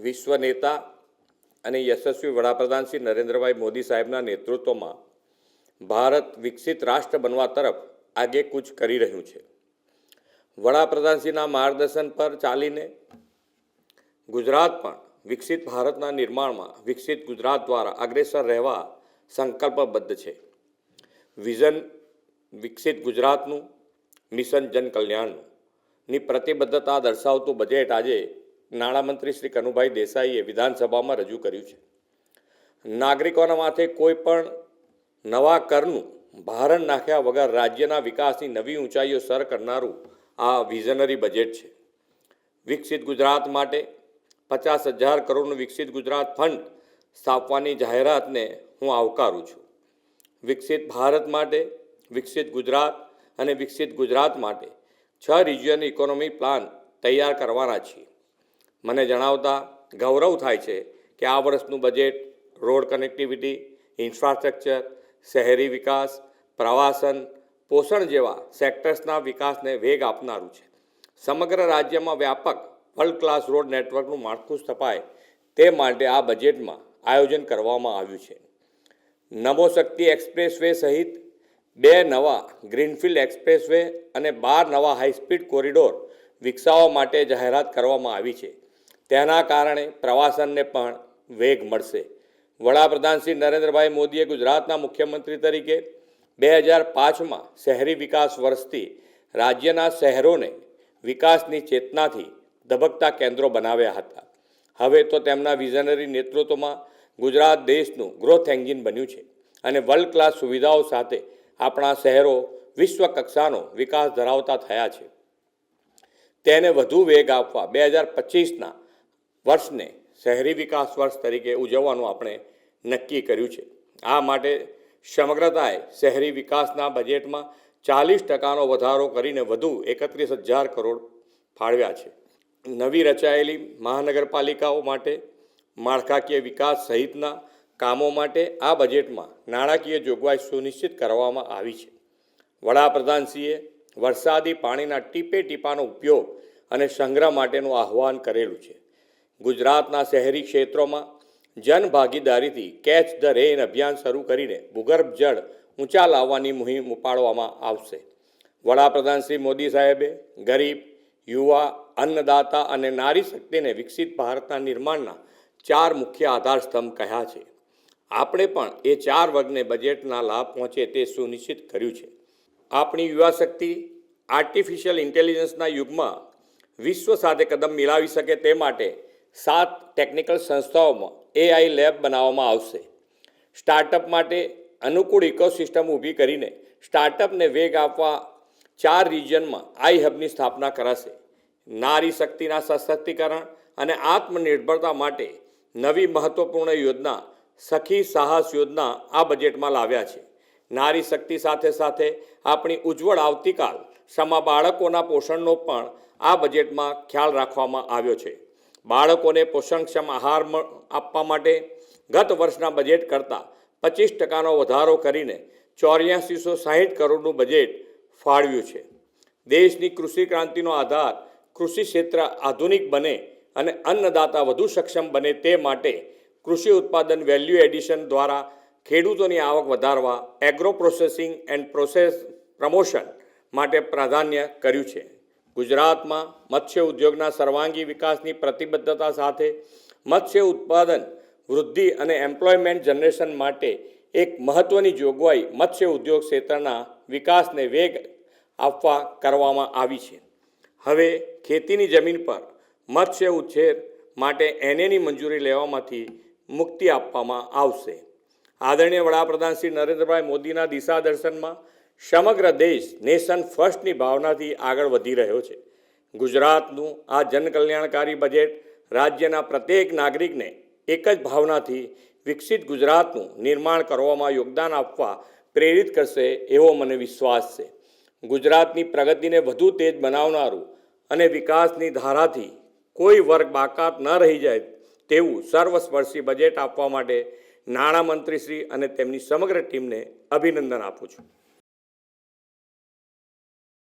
વિશ્વ નેતા અને યશસ્વી વડાપ્રધાન શ્રી નરેન્દ્રભાઈ મોદી સાહેબના નેતૃત્વમાં ભારત વિકસિત રાષ્ટ્ર બનવા તરફ આગેકૂચ કરી રહ્યું છે. વડાપ્રધાનશ્રીના માર્ગદર્શન પર ચાલીને ગુજરાત પણ વિકસિત ભારતના નિર્માણમાં વિકસિત ગુજરાત દ્વારા અગ્રેસર રહેવા સંકલ્પબદ્ધ છે. વિઝન વિકસિત ગુજરાતનું, મિશન જન કલ્યાણનું ની પ્રતિબદ્ધતા દર્શાવતું બજેટ આજે નાણામંત્રી શ્રી કનુભાઈ દેસાઈએ વિધાનસભામાં રજૂ કર્યું છે. નાગરિકોના માથે કોઈ પણ નવા કરનું ભારણ નાખ્યા વગર રાજ્યના વિકાસની નવી ઊંચાઈઓ સર કરનારું આ વિઝનરી બજેટ છે. વિકસિત ગુજરાત માટે 50,000 કરોડનું વિકસિત ગુજરાત ફંડ સ્થાપવાની જાહેરાતને હું આવકારું છું. વિકસિત ભારત માટે, વિકસિત ગુજરાત અને વિકસિત ગુજરાત માટે 6 રિજિયન ઇકોનોમી પ્લાન તૈયાર કરવાના છીએ. મને જણાવતા ગૌરવ થાય છે કે આ વર્ષનું બજેટ રોડ કનેક્ટિવિટી, ઇન્ફ્રાસ્ટ્રક્ચર, શહેરી વિકાસ, પ્રવાસન, પોષણ જેવા સેક્ટર્સના વિકાસને વેગ આપનારું છે. સમગ્ર રાજ્યમાં વ્યાપક વર્લ્ડ ક્લાસ રોડ નેટવર્કનું માળખું સ્થપાય તે માટે આ બજેટમાં આયોજન કરવામાં આવ્યું છે. નમો શક્તિ એક્સપ્રેસવે સહિત 2 નવા ગ્રીનફિલ્ડ એક્સપ્રેસવે અને 12 નવા હાઈસ્પીડ કોરિડોર વિકસાવવા માટે જાહેરાત કરવામાં આવી છે. તેના કારણે પ્રવાસનને પણ વેગ મળશે. વડાપ્રધાન શ્રી નરેન્દ્રભાઈ મોદીએ ગુજરાતના મુખ્યમંત્રી તરીકે 2005માં શહેરી વિકાસ વર્ષથી રાજ્યના શહેરોને વિકાસની ચેતનાથી ધબકતા કેન્દ્રો બનાવ્યા હતા. હવે તો તેમના વિઝનરી નેતૃત્વમાં ગુજરાત દેશનું ગ્રોથ એન્જિન બન્યું છે અને વર્લ્ડ ક્લાસ સુવિધાઓ સાથે આપણા શહેરો વિશ્વ કક્ષાનો વિકાસ ધરાવતા થયા છે. તેને વધુ વેગ આપવા 2025ના વર્ષને શહેરી વિકાસ વર્ષ તરીકે ઉજવવાનું આપણે નક્કી કર્યું છે. આ માટે સમગ્રતાએ શહેરી વિકાસના બજેટમાં 40% વધારો કરીને વધુ 31,000 કરોડ ફાળવ્યા છે. નવી રચાયેલી મહાનગરપાલિકાઓ માટે માળખાકીય વિકાસ સહિતના કામો માટે આ બજેટમાં નાણાકીય જોગવાઈ સુનિશ્ચિત કરવામાં આવી છે. વડાપ્રધાનશ્રીએ વરસાદી પાણીના ટીપે ટીપાનો ઉપયોગ અને સંગ્રહ માટેનું આહ્વાન કરેલું છે. ગુજરાતના શહેરી ક્ષેત્રોમાં જનભાગીદારીથી કેચ ધ રેઇન અભિયાન શરૂ કરીને ભૂગર્ભ જળ ઊંચા લાવવાની મુહિમ ઉપાડવામાં આવશે. વડાપ્રધાન શ્રી મોદી સાહેબે ગરીબ, યુવા, અન્નદાતા અને નારી શક્તિને વિકસિત ભારતના નિર્માણના 4 મુખ્ય આધારસ્તંભ કહ્યા છે. આપણે પણ એ 4 વર્ગને બજેટના લાભ પહોંચે તે સુનિશ્ચિત કર્યું છે. આપણી યુવા શક્તિ આર્ટિફિશિયલ ઇન્ટેલિજન્સના યુગમાં વિશ્વ સાથે કદમ મિલાવી શકે તે માટે 7 ટેકનિકલ સંસ્થાઓમાં AI લેબ બનાવવામાં આવશે. સ્ટાર્ટઅપ માટે અનુકૂળ ઇકોસિસ્ટમ ઊભી કરીને સ્ટાર્ટઅપને વેગ આપવા 4 રિજિયનમાં આઈ હબની સ્થાપના કરાશે. નારી શક્તિના સશક્તિકરણ અને આત્મનિર્ભરતા માટે નવી મહત્વપૂર્ણ યોજના સખી સાહસ યોજના આ બજેટમાં લાવ્યા છે. નારી શક્તિ સાથે સાથે આપણી ઉજ્જવળ આવતીકાલ સમા બાળકોના પોષણનો પણ આ બજેટમાં ખ્યાલ રાખવામાં આવ્યો છે. બાળકોને પોષણક્ષમ આહાર આપવા માટે ગત વર્ષના બજેટ કરતાં 25%નો વધારો કરીને 8460 કરોડનું બજેટ ફાળવ્યું છે. દેશની કૃષિ ક્રાંતિનો આધાર કૃષિ ક્ષેત્ર આધુનિક બને અને અન્નદાતા વધુ સક્ષમ બને તે માટે કૃષિ ઉત્પાદન વેલ્યુ એડિશન દ્વારા ખેડૂતોની આવક વધારવા agro processing and process promotion માટે પ્રાધાન્ય કર્યું છે. ગુજરાતમાં મત્સ્ય ઉદ્યોગના સર્વાંગી વિકાસની પ્રતિબદ્ધતા સાથે મત્સ્ય ઉત્પાદન વૃદ્ધિ અને એમ્પ્લોયમેન્ટ જનરેશન માટે એક મહત્ત્વની જોગવાઈ મત્સ્ય ઉદ્યોગ ક્ષેત્રના વિકાસને વેગ આપવા કરવામાં આવી છે. હવે ખેતીની જમીન પર મત્સ્ય ઉછેર માટે NAની મંજૂરી લેવામાંથી મુક્તિ આપવામાં આવશે. આદરણીય વડાપ્રધાન શ્રી નરેન્દ્રભાઈ મોદીના દિશા દર્શનમાં સમગ્ર દેશ નેશન ફર્સ્ટની ભાવનાથી આગળ વધી રહ્યો છે. ગુજરાતનું આ જનકલ્યાણકારી બજેટ રાજ્યના પ્રત્યેક નાગરિકને એક જ ભાવનાથી વિકસિત ગુજરાતનું નિર્માણ કરવામાં યોગદાન આપવા પ્રેરિત કરશે એવો મને વિશ્વાસ છે. ગુજરાતની પ્રગતિને વધુ તેજ બનાવનારું અને વિકાસની ધારાથી કોઈ વર્ગ બાકાત ન રહી જાય તેવું સર્વસ્પર્શી બજેટ આપવા માટે નાણામંત્રીશ્રી અને તેમની સમગ્ર ટીમને અભિનંદન આપું છું.